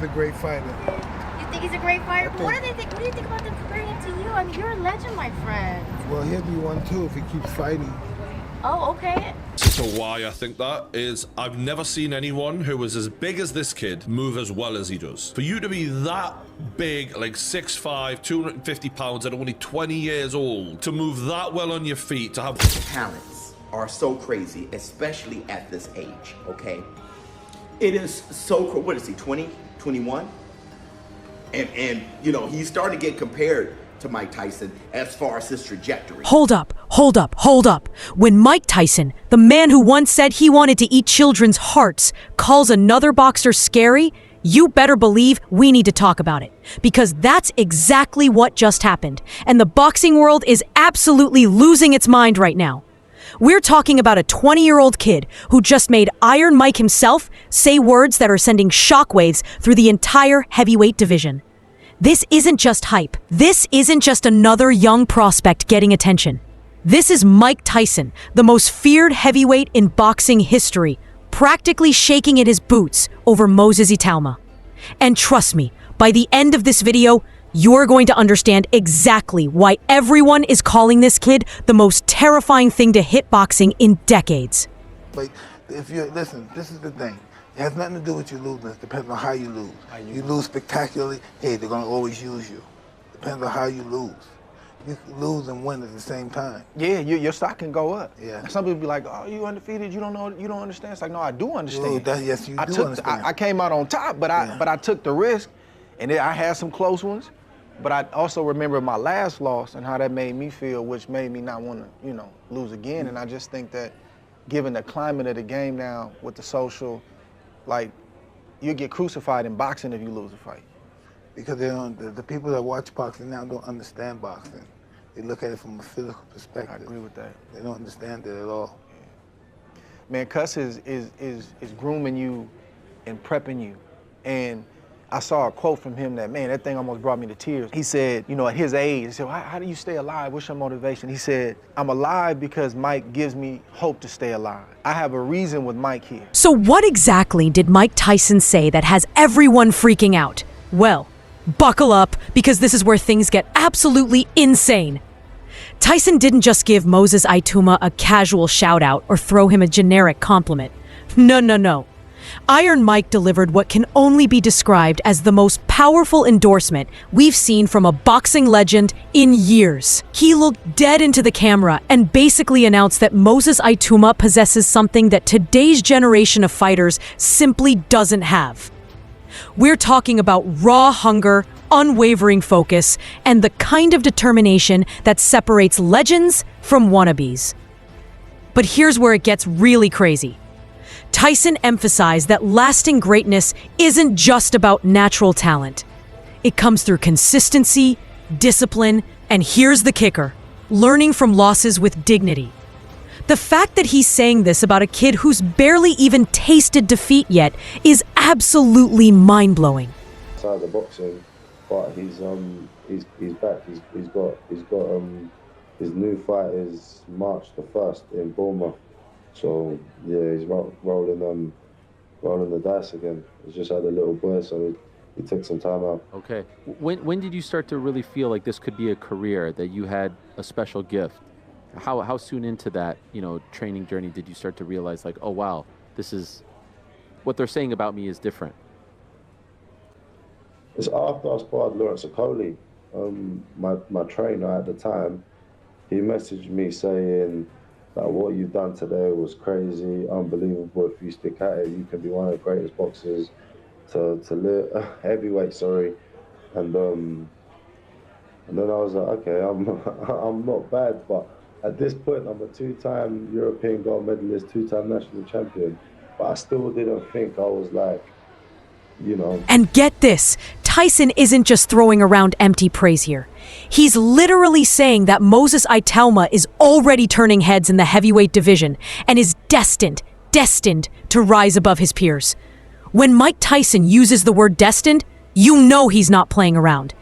a great fighter. You think he's a great fighter? But what do they think? What do you think about them comparing him to you? I mean, you're a legend, my friend. Well, he'll be one too if he keeps fighting. Oh, okay. So why I think that is I've never seen anyone who was as big as this kid move as well as he does. For you to be that big, like 6'5", 250 pounds and only 20 years old, to move that well on your feet, to have talents are so crazy, especially at this age, okay? It is so cool. What is he, 20, 21? And you know, he's starting to get compared to Mike Tyson as far as his trajectory. Hold up. When Mike Tyson, the man who once said he wanted to eat children's hearts, calls another boxer scary, you better believe we need to talk about it. Because that's exactly what just happened. And the boxing world is absolutely losing its mind right now. We're talking about a 20-year-old kid who just made Iron Mike himself say words that are sending shockwaves through the entire heavyweight division. This isn't just hype. This isn't just another young prospect getting attention. This is Mike Tyson, the most feared heavyweight in boxing history, practically shaking in his boots over Moses Itauma. And trust me, by the end of this video, you're going to understand exactly why everyone is calling this kid the most terrifying thing to hit boxing in decades. But if you listen, this is the thing. It has nothing to do with you losing. It depends on how you lose. You lose spectacularly, hey, they're gonna always use you. Depends on how you lose. You can lose and win at the same time. Yeah, your stock can go up. Yeah. Some people be like, "Oh, you undefeated? You don't know? You don't understand?" It's like, no, I do understand. Yes, you do understand. I came out on top, but I took the risk, and I had some close ones. But I also remember my last loss and how that made me feel, which made me not want to, lose again. And I just think that, given the climate of the game now with the social, like, you get crucified in boxing if you lose a fight. Because they don't, the people that watch boxing now don't understand boxing. They look at it from a physical perspective. I agree with that. They don't understand it at all. Man, Cuss is grooming you and prepping you. And I saw a quote from him that thing almost brought me to tears. He said, at his age, he said, how do you stay alive? What's your motivation? He said, I'm alive because Mike gives me hope to stay alive. I have a reason with Mike here. So what exactly did Mike Tyson say that has everyone freaking out? Well, buckle up, because this is where things get absolutely insane. Tyson didn't just give Moses Itauma a casual shout out or throw him a generic compliment. No. Iron Mike delivered what can only be described as the most powerful endorsement we've seen from a boxing legend in years. He looked dead into the camera and basically announced that Moses Itauma possesses something that today's generation of fighters simply doesn't have. We're talking about raw hunger, unwavering focus, and the kind of determination that separates legends from wannabes. But here's where it gets really crazy. Tyson emphasized that lasting greatness isn't just about natural talent. It comes through consistency, discipline, and here's the kicker: learning from losses with dignity. The fact that he's saying this about a kid who's barely even tasted defeat yet is absolutely mind-blowing. Outside the boxing, but he's back. He's got his new fight is March the 1st in Bournemouth. So yeah, he's rolling the dice again. He's just had a little boy, so he took some time out. Okay. When did you start to really feel like this could be a career, that you had a special gift? How soon into that, training journey did you start to realize, like, oh wow, this is what they're saying about me is different? It's after I sparred Lawrence Okoli, my trainer at the time. He messaged me saying that what you've done today was crazy, unbelievable. If you stick at it, you can be one of the greatest boxers to live, heavyweight, sorry. And then I was like, okay, I'm not bad, but at this point, I'm a two-time European gold medalist, two-time national champion. But I still didn't think I was like, And get this, Tyson isn't just throwing around empty praise here. He's literally saying that Moses Itauma is already turning heads in the heavyweight division and is destined to rise above his peers. When Mike Tyson uses the word destined, you know he's not playing around.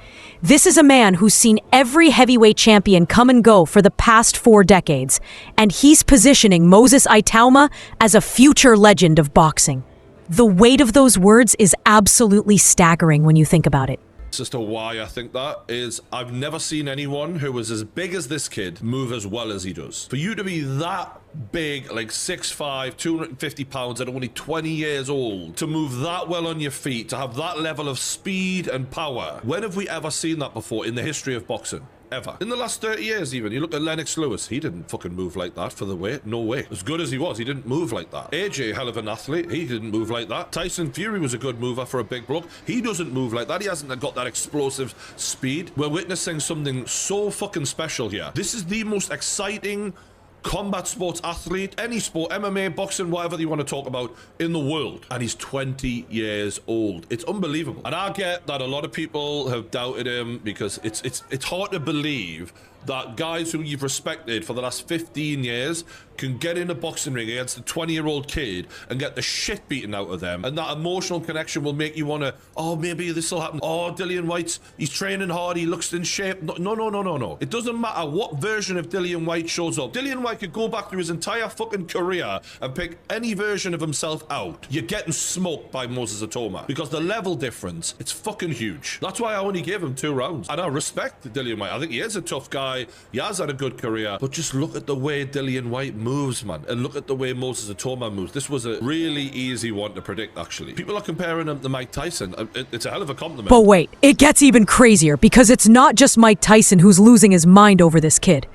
This is a man who's seen every heavyweight champion come and go for the past 4 decades, and he's positioning Moses Itauma as a future legend of boxing. The weight of those words is absolutely staggering when you think about it. As to why I think that is I've never seen anyone who was as big as this kid move as well as he does. For you to be that big, like 6'5", 250 pounds at only 20 years old, to move that well on your feet, to have that level of speed and power, when have we ever seen that before in the history of boxing? Ever. In the last 30 years even. You look at Lennox Lewis, he didn't fucking move like that for the weight. No way. As good as he was, he didn't move like that. AJ, hell of an athlete, he didn't move like that. Tyson Fury was a good mover for a big bloke. He doesn't move like that. He hasn't got that explosive speed. We're witnessing something so fucking special here. This is the most exciting combat sports athlete, any sport, MMA, boxing, whatever you want to talk about, in the world. And he's 20 years old. It's unbelievable. And I get that a lot of people have doubted him because it's hard to believe that guys who you've respected for the last 15 years can get in a boxing ring against a 20-year-old kid and get the shit beaten out of them. And that emotional connection will make you want to, oh, maybe this will happen. Oh, Dillian White's, he's training hard, he looks in shape. No. It doesn't matter what version of Dillian White shows up. Dillian White could go back through his entire fucking career and pick any version of himself out. You're getting smoked by Moses Itauma because the level difference, it's fucking huge. That's why I only gave him 2 rounds. And I respect Dillian White. I think he is a tough guy. He has had a good career, but just look at the way Dillian White moves, man, and look at the way Moses Itauma moves. This was a really easy one to predict, actually. People are comparing him to Mike Tyson. It's a hell of a compliment. But wait, it gets even crazier because it's not just Mike Tyson who's losing his mind over this kid.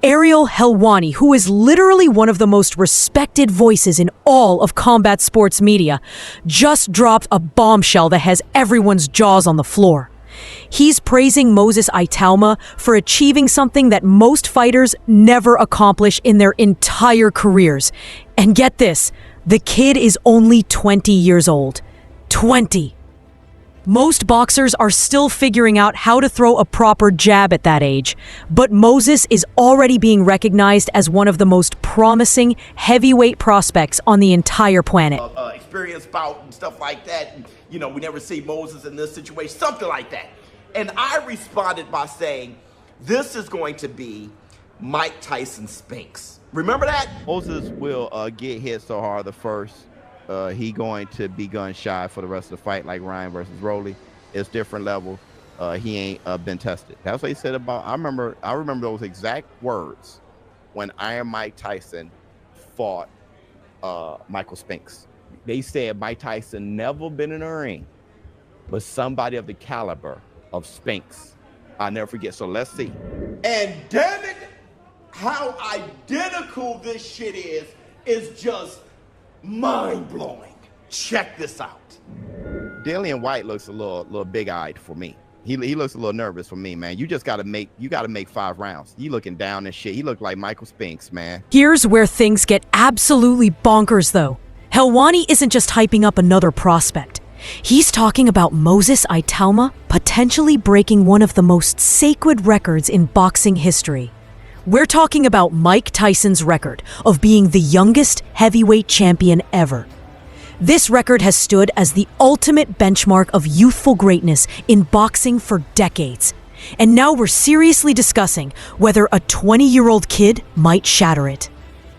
Ariel Helwani, who is literally one of the most respected voices in all of combat sports media, just dropped a bombshell that has everyone's jaws on the floor. He's praising Moses Itauma for achieving something that most fighters never accomplish in their entire careers. And get this, the kid is only 20 years old. 20. Most boxers are still figuring out how to throw a proper jab at that age, but Moses is already being recognized as one of the most promising heavyweight prospects on the entire planet. Experience bout and stuff like that. And, you know, we never see Moses in this situation, something like that. And I responded by saying, this is going to be Mike Tyson Spinks. Remember that? Moses will get hit so hard the first. He going to be gun shy for the rest of the fight, like Ryan versus Rolly. It's different level. He ain't been tested. That's what he said about. I remember those exact words when Iron Mike Tyson fought Michael Spinks. They said Mike Tyson never been in a ring, but somebody of the caliber of Spinks. I'll never forget. So let's see. And damn it, how identical this shit is just mind-blowing. Check this out. Dillian White looks a little big-eyed for me. He looks a little nervous for me, man. You just gotta make 5 rounds. You looking down and shit. He looked like Michael Spinks, man. Here's where things get absolutely bonkers, though. Helwani isn't just hyping up another prospect. He's talking about Moses Itauma potentially breaking one of the most sacred records in boxing history. We're talking about Mike Tyson's record of being the youngest heavyweight champion ever. This record has stood as the ultimate benchmark of youthful greatness in boxing for decades. And now we're seriously discussing whether a 20-year-old kid might shatter it.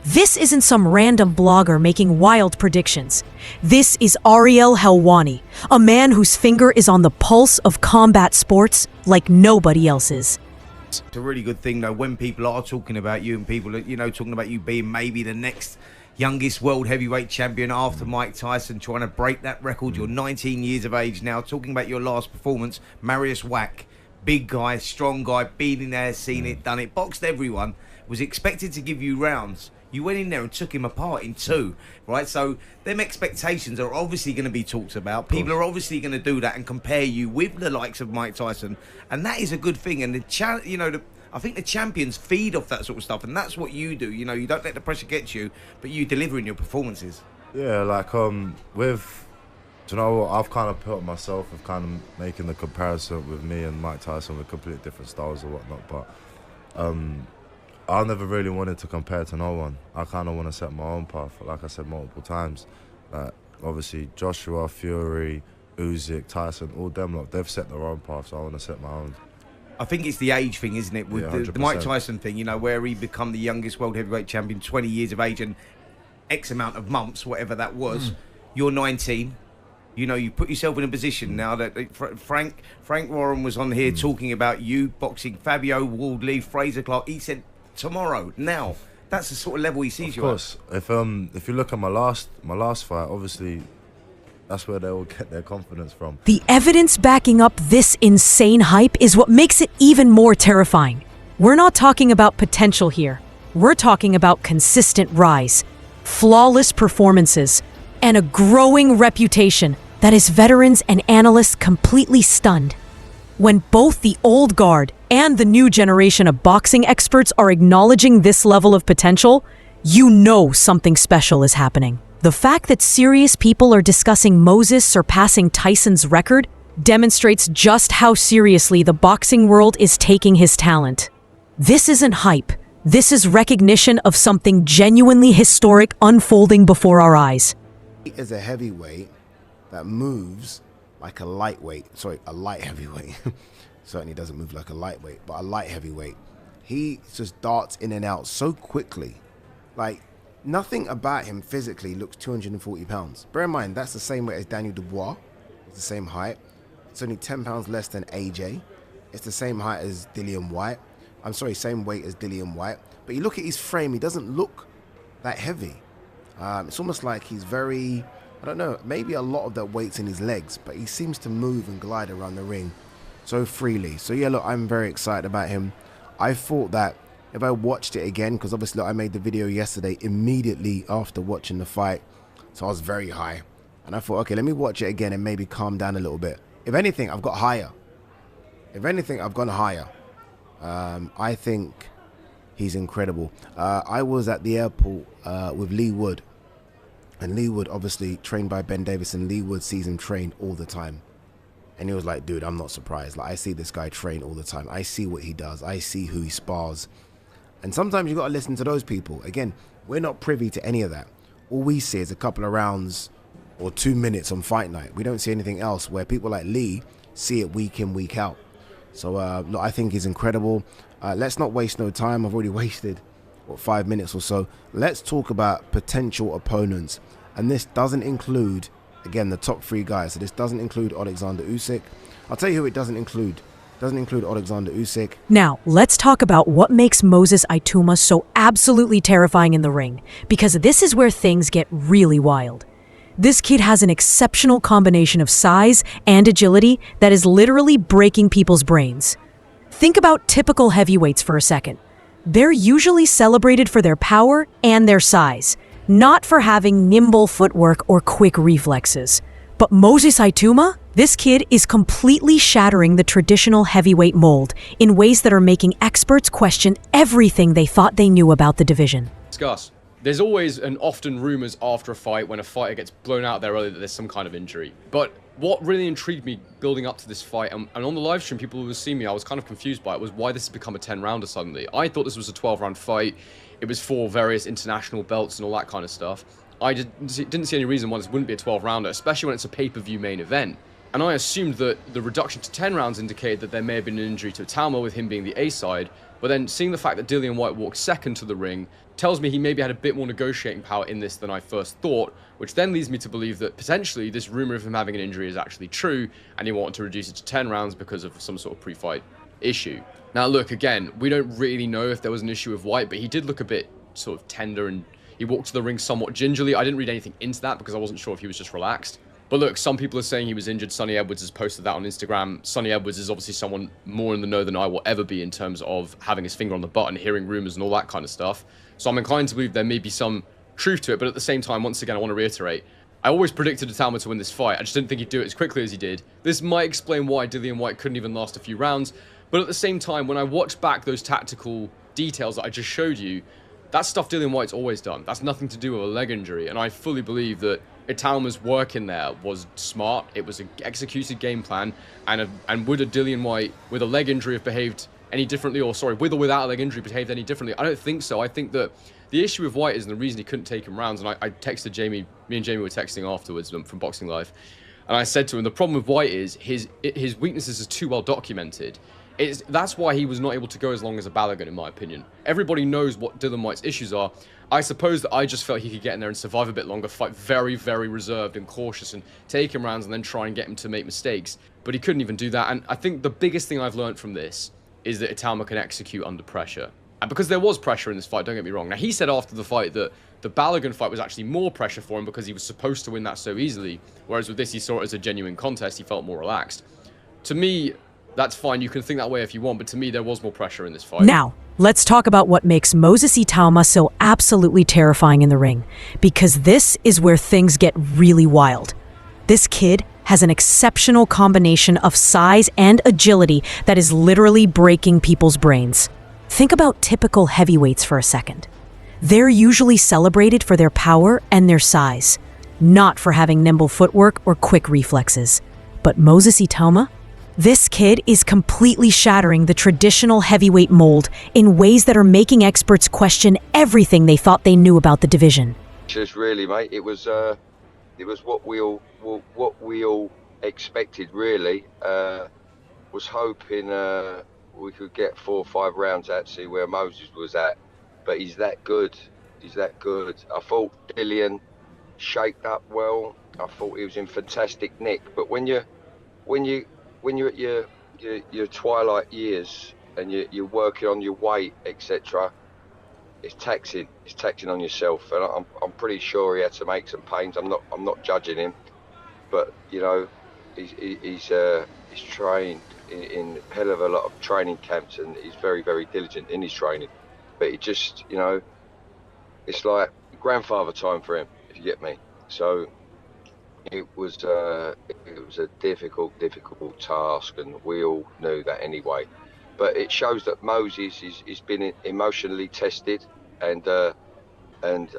This isn't some random blogger making wild predictions. This is Ariel Helwani, a man whose finger is on the pulse of combat sports like nobody else's. It's a really good thing, though, when people are talking about you and people are, talking about you being maybe the next youngest world heavyweight champion after Mike Tyson, trying to break that record. You're 19 years of age now, talking about your last performance. Marius Wack, big guy, strong guy, been in there, seen it, done it, boxed everyone, was expected to give you rounds. You went in there and took him apart in 2, right? So them expectations are obviously going to be talked about. People are obviously going to do that and compare you with the likes of Mike Tyson, and that is a good thing. And I think the champions feed off that sort of stuff, and that's what you do. You don't let the pressure get you, but you deliver in your performances. Yeah, like do you know what? I've kind of put myself with kind of making the comparison with me and Mike Tyson with completely different styles or whatnot, but I never really wanted to compare to no one. I kind of want to set my own path, like I said multiple times. Like, obviously, Joshua, Fury, Usyk, Tyson, all them lot, they've set their own path, so I want to set my own. I think it's the age thing, isn't it? With the Mike Tyson thing, where he become the youngest world heavyweight champion, 20 years of age and X amount of months, whatever that was. You're 19. You know, you put yourself in a position now that Frank Warren was on here talking about you boxing Fabio Wardley, Fraser Clark. He said tomorrow, now. That's the sort of level he sees you at. Of course. If you look at my last fight, obviously that's where they will get their confidence from. The evidence backing up this insane hype is what makes it even more terrifying. We're not talking about potential here. We're talking about consistent rise, flawless performances, and a growing reputation that has veterans and analysts completely stunned. When both the old guard and the new generation of boxing experts are acknowledging this level of potential, you know something special is happening. The fact that serious people are discussing Moses surpassing Tyson's record demonstrates just how seriously the boxing world is taking his talent. This isn't hype. This is recognition of something genuinely historic unfolding before our eyes. Is a heavyweight that moves like a lightweight. Sorry, a light heavyweight. Certainly doesn't move like a lightweight, but a light heavyweight. He just darts in and out so quickly. Like, nothing about him physically looks 240 pounds. Bear in mind, that's the same weight as Daniel Dubois. It's the same height. It's only 10 pounds less than AJ. It's the same height as Dillian White. I'm sorry, same weight as Dillian White. But you look at his frame, he doesn't look that heavy. It's almost like he's very, I don't know, maybe a lot of that weight's in his legs, but he seems to move and glide around the ring so freely. So yeah, look, I'm very excited about him. I thought that if I watched it again, because obviously look, I made the video yesterday immediately after watching the fight, so I was very high. And I thought, okay, let me watch it again and maybe calm down a little bit. If anything, I've got higher. If anything, I've gone higher. I think he's incredible. I was at the airport with Lee Wood. And Lee Wood, obviously trained by Ben Davison. Lee Wood sees him train all the time. And he was like, dude, I'm not surprised. Like, I see this guy train all the time. I see what he does. I see who he spars. And sometimes you got to listen to those people. Again, we're not privy to any of that. All we see is a couple of rounds or 2 minutes on fight night. We don't see anything else where people like Lee see it week in, week out. So, look, I think he's incredible. Let's not waste no time. I've already wasted, 5 minutes or so. Let's talk about potential opponents. And this doesn't include, again, the top 3 guys. So this doesn't include Alexander Usyk. I'll tell you who it doesn't include. It doesn't include Alexander Usyk. Now, let's talk about what makes Moses Itauma so absolutely terrifying in the ring, because this is where things get really wild. This kid has an exceptional combination of size and agility that is literally breaking people's brains. Think about typical heavyweights for a second. They're usually celebrated for their power and their size, not for having nimble footwork or quick reflexes. But Moses Itauma, this kid is completely shattering the traditional heavyweight mold in ways that are making experts question everything they thought they knew about the division. Discuss. There's always and often rumors after a fight when a fighter gets blown out there early that there's some kind of injury. But what really intrigued me building up to this fight, and on the live stream, people who see me, I was kind of confused by it, was why this has become a 10-rounder suddenly. I thought this was a 12-round fight. It was for various international belts and all that kind of stuff. I didn't see any reason why this wouldn't be a 12-rounder, especially when it's a pay-per-view main event. And I assumed that the reduction to 10 rounds indicated that there may have been an injury to Itauma with him being the A side, but then seeing the fact that Dillian White walked second to the ring tells me he maybe had a bit more negotiating power in this than I first thought, which then leads me to believe that potentially this rumor of him having an injury is actually true, and he wanted to reduce it to 10 rounds because of some sort of pre-fight issue. Now look, again, we don't really know if there was an issue with White, but he did look a bit sort of tender and he walked to the ring somewhat gingerly. I didn't read anything into that because I wasn't sure if he was just relaxed. But look, some people are saying he was injured. Sonny Edwards has posted that on Instagram. Sonny Edwards is obviously someone more in the know than I will ever be in terms of having his finger on the button, hearing rumors and all that kind of stuff. So I'm inclined to believe there may be some truth to it. But at the same time, once again, I want to reiterate, I always predicted Itauma to win this fight. I just didn't think he'd do it as quickly as he did. This might explain why Dillian White couldn't even last a few rounds. But at the same time, when I watched back those tactical details that I just showed you, that stuff Dillian White's always done. That's nothing to do with a leg injury. And I fully believe that Itauma's work in there was smart. It was an executed game plan. And would a Dillian White with a leg injury have behaved any differently, or sorry, with or without a leg injury behaved any differently? I don't think so. I think that the issue with White is, and the reason he couldn't take him rounds, and I texted Jamie, me and Jamie were texting afterwards from Boxing Live, and I said to him, the problem with White is his weaknesses are too well documented. That's why he was not able to go as long as a Balogun, in my opinion. Everybody knows what Dillian Whyte's issues are. I suppose that I just felt he could get in there and survive a bit longer, fight very, very reserved and cautious, and take him rounds and then try and get him to make mistakes. But he couldn't even do that. And I think the biggest thing I've learned from this is that Itauma can execute under pressure. And because there was pressure in this fight, don't get me wrong. Now, he said after the fight that the Balogun fight was actually more pressure for him because he was supposed to win that so easily. Whereas with this, he saw it as a genuine contest. He felt more relaxed. To me, that's fine. You can think that way if you want. But to me, there was more pressure in this fight. Now, let's talk about what makes Moses Itauma so absolutely terrifying in the ring. Because this is where things get really wild. This kid has an exceptional combination of size and agility that is literally breaking people's brains. Think about typical heavyweights for a second. They're usually celebrated for their power and their size, not for having nimble footwork or quick reflexes. But Moses Itauma? This kid is completely shattering the traditional heavyweight mold in ways that are making experts question everything they thought they knew about the division. Just really, mate, it was what we all expected. Really, was hoping we could get 4 or 5 rounds out, see where Moses was at. But he's that good. He's that good. I thought Dillian shaped up well. I thought he was in fantastic nick. But when you're at your twilight years and you're working on your weight, etc., it's taxing. It's taxing on yourself. And I'm pretty sure he had to make some pains. I'm not judging him, but you know, he's trained in a hell of a lot of training camps, and he's very, very diligent in his training. But it just, you know, it's like grandfather time for him, if you get me. So it was a difficult task, and we all knew that anyway. But it shows that Moses is been emotionally tested, and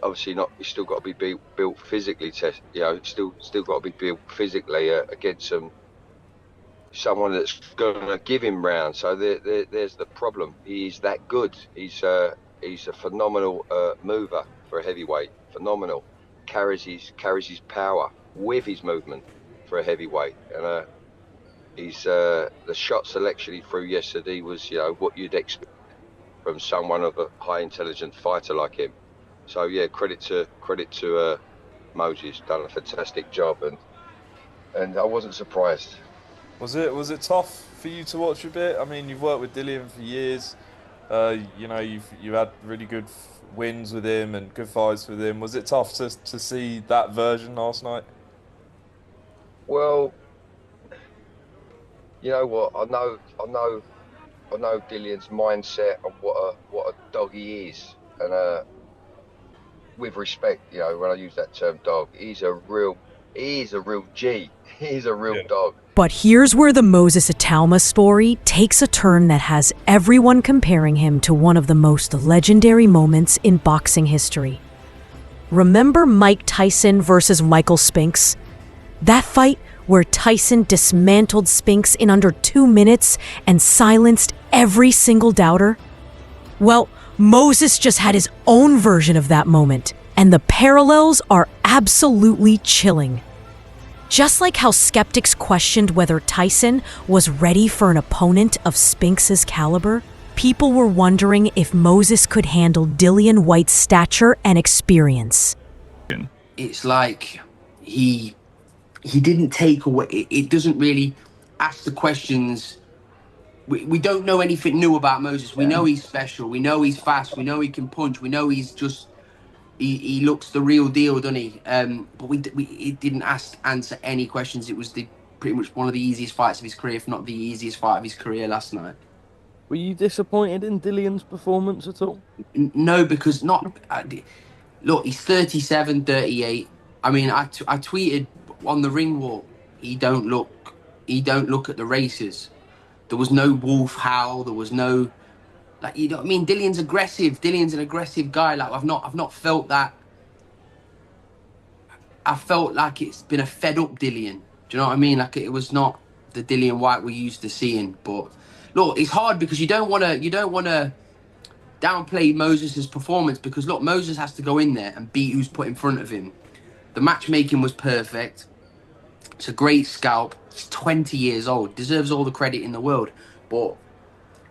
obviously not. He's still got to be built physically. You know, still got to be built physically against someone that's going to give him rounds. So there's the problem. He's that good. He's a phenomenal mover for a heavyweight. Phenomenal. Carries his power with his movement for a heavyweight. And the shot selection he threw yesterday was, you know, what you'd expect from someone of a high intelligent fighter like him. So yeah, credit to Moses. Done a fantastic job, and I wasn't surprised. Was it tough for you to watch a bit? I mean, you've worked with Dillian for years. You know, you've had really good wins with him and good fights with him. Was it tough to see that version last night? Well, you know what? I know Dillian's mindset and what a dog he is, and with respect, you know, when I use that term dog, he's a real G. He's a real dog. But here's where the Moses Itauma story takes a turn that has everyone comparing him to one of the most legendary moments in boxing history. Remember Mike Tyson versus Michael Spinks? That fight where Tyson dismantled Spinks in under 2 minutes and silenced every single doubter? Well, Moses just had his own version of that moment, and the parallels are absolutely chilling. Just like how skeptics questioned whether Tyson was ready for an opponent of Spinks's caliber, people were wondering if Moses could handle Dillian Whyte's stature and experience. It's like he didn't take away, it doesn't really ask the questions. We don't know anything new about Moses. We know he's special. We know he's fast. We know he can punch. We know he's just, he looks the real deal, doesn't he? But it didn't answer any questions. It was pretty much one of the easiest fights of his career, if not the easiest fight of his career last night. Were you disappointed in Dillian's performance at all? No, because look, he's 37, 38. I mean, I tweeted on the ring walk, he don't look at the races. There was no wolf howl. There was no, like, you know what I mean? Dillian's aggressive. Dillian's an aggressive guy. Like, I've not felt that. I felt like it's been a fed up Dillian. Do you know what I mean? Like, it was not the Dillian Whyte we're used to seeing. But look, it's hard because you don't want to downplay Moses' performance, because look, Moses has to go in there and beat who's put in front of him. The matchmaking was perfect. It's a great scalp. He's 20 years old. Deserves all the credit in the world. But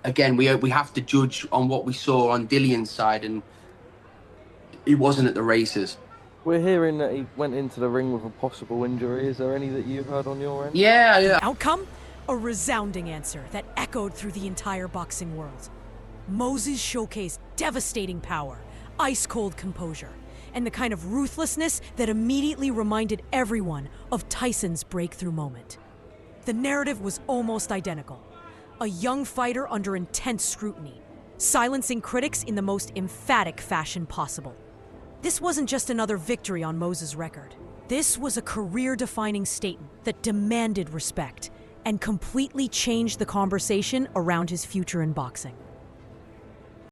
again, we have to judge on what we saw on Dillian's side, and he wasn't at the races. We're hearing that he went into the ring with a possible injury. Is there any that you heard on your end? Yeah. Outcome? A resounding answer that echoed through the entire boxing world. Moses showcased devastating power, ice-cold composure, and the kind of ruthlessness that immediately reminded everyone of Tyson's breakthrough moment. The narrative was almost identical. A young fighter under intense scrutiny, silencing critics in the most emphatic fashion possible. This wasn't just another victory on Moses' record. This was a career-defining statement that demanded respect and completely changed the conversation around his future in boxing.